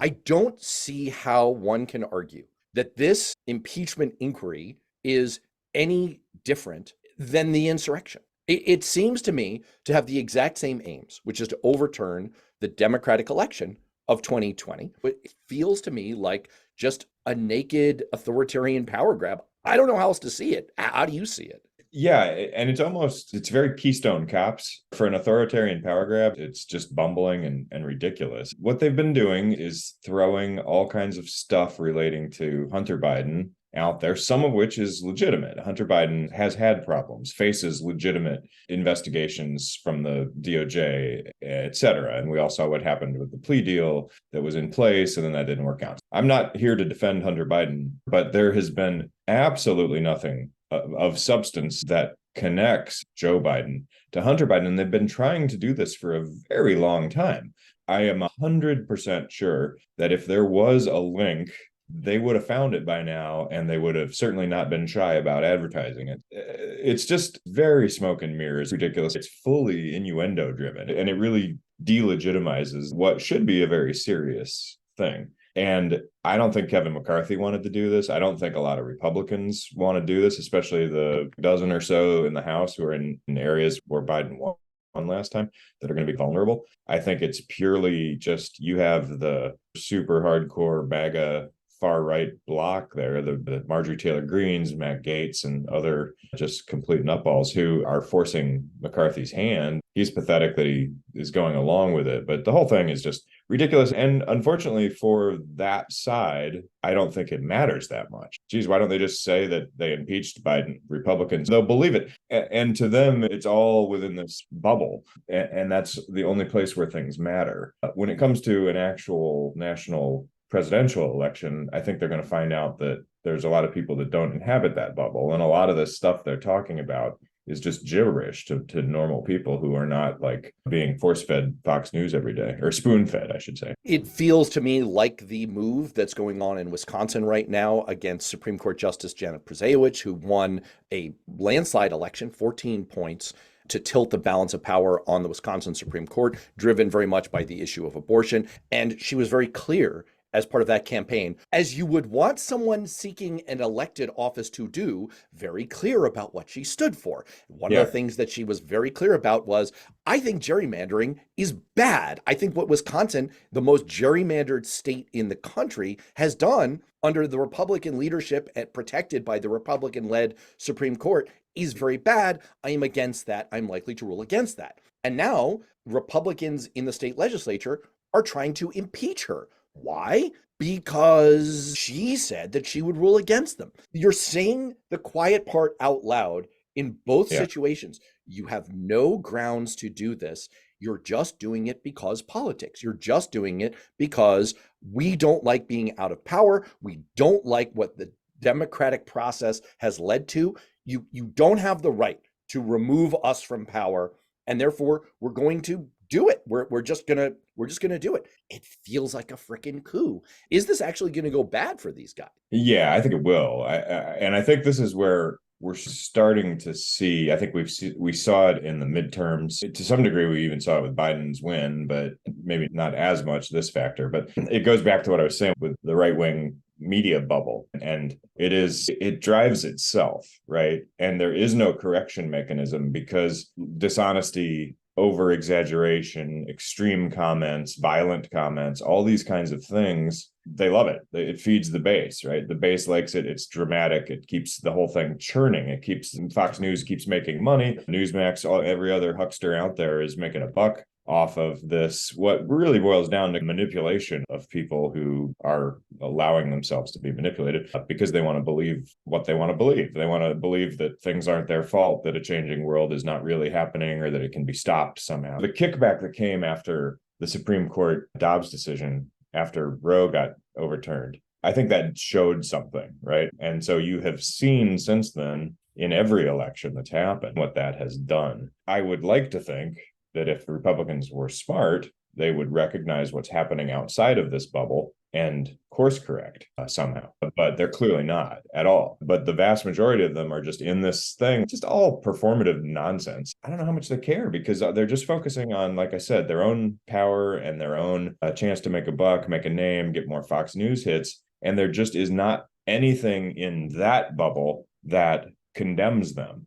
I don't see how one can argue that this impeachment inquiry is any different than the insurrection. It seems to me to have the exact same aims, which is to overturn the Democratic election of 2020. But it feels to me like just a naked authoritarian power grab. I don't know how else to see it. How do you see it? Yeah, and it's very Keystone Cops. For an authoritarian power grab, it's just bumbling and ridiculous. What they've been doing is throwing all kinds of stuff relating to Hunter Biden out there, some of which is legitimate. Hunter Biden has had problems, faces legitimate investigations from the DOJ, et cetera. And we all saw what happened with the plea deal that was in place, and then that didn't work out. I'm not here to defend Hunter Biden, but there has been absolutely nothing of substance that connects Joe Biden to Hunter Biden. And they've been trying to do this for a very long time. I am 100% sure that if there was a link, they would have found it by now, and they would have certainly not been shy about advertising it. It's just very smoke and mirrors, ridiculous. It's fully innuendo driven, and it really delegitimizes what should be a very serious thing. And I don't think Kevin McCarthy wanted to do this. I don't think a lot of Republicans want to do this, especially the dozen or so in the House who are in areas where Biden won last time that are going to be vulnerable. I think it's purely just you have the super hardcore MAGA far right bloc there, the Marjorie Taylor Greenes, Matt Gaetz, and other just complete nutballs who are forcing McCarthy's hand. He's pathetic that he is going along with it, but the whole thing is just ridiculous. And unfortunately for that side, I don't think it matters that much. Geez, why don't they just say that they impeached Biden? Republicans, they'll believe it. And to them, it's all within this bubble. And that's the only place where things matter. When it comes to an actual national presidential election, I think they're going to find out that there's a lot of people that don't inhabit that bubble. And a lot of the stuff they're talking about is just gibberish to normal people who are not like being force-fed Fox News every day, or spoon-fed, I should say. It feels to me like the move that's going on in Wisconsin right now against Supreme Court Justice Janet Przejewicz, who won a landslide election, 14 points, to tilt the balance of power on the Wisconsin Supreme Court, driven very much by the issue of abortion. And she was very clear as part of that campaign, as you would want someone seeking an elected office to do, very clear about what she stood for. One of the things that she was very clear about was, I think gerrymandering is bad. I think what Wisconsin, the most gerrymandered state in the country, has done under the Republican leadership and protected by the Republican-led Supreme Court is very bad. I am against that. I'm likely to rule against that. And now Republicans in the state legislature are trying to impeach her. Why? Because she said that she would rule against them. You're saying the quiet part out loud in both situations. You have no grounds to do this. You're just doing it because politics. You're just doing it because we don't like being out of power. We don't like what the democratic process has led to. You don't have the right to remove us from power, and therefore we're going to do it. We're just gonna do it. It feels like a freaking coup. Is this actually going to go bad for these guys? Yeah, I think it will. And I think this is where we're starting to see. I think we saw it in the midterms to some degree. We even saw it with Biden's win, but maybe not as much this factor. But it goes back to what I was saying with the right wing media bubble, and it drives itself, right? And there is no correction mechanism because dishonesty, over exaggeration, extreme comments, violent comments, all these kinds of things, they love it. It feeds the base, right? The base likes it. It's dramatic. It keeps the whole thing churning. It keeps Fox News keeps making money. Newsmax, every other huckster out there is making a buck off of this. What really boils down to manipulation of people who are allowing themselves to be manipulated because they want to believe what they want to believe. They want to believe that things aren't their fault, that a changing world is not really happening, or that it can be stopped somehow. The kickback that came after the Supreme Court Dobbs decision, after Roe got overturned, I think that showed something, right? And so you have seen since then in every election that's happened what that has done. I would like to think that if the Republicans were smart, they would recognize what's happening outside of this bubble and course correct somehow, but they're clearly not at all. But the vast majority of them are just in this thing, just all performative nonsense. I don't know how much they care, because they're just focusing on, like I said, their own power and their own chance to make a buck, make a name, get more Fox News hits. And there just is not anything in that bubble that condemns them.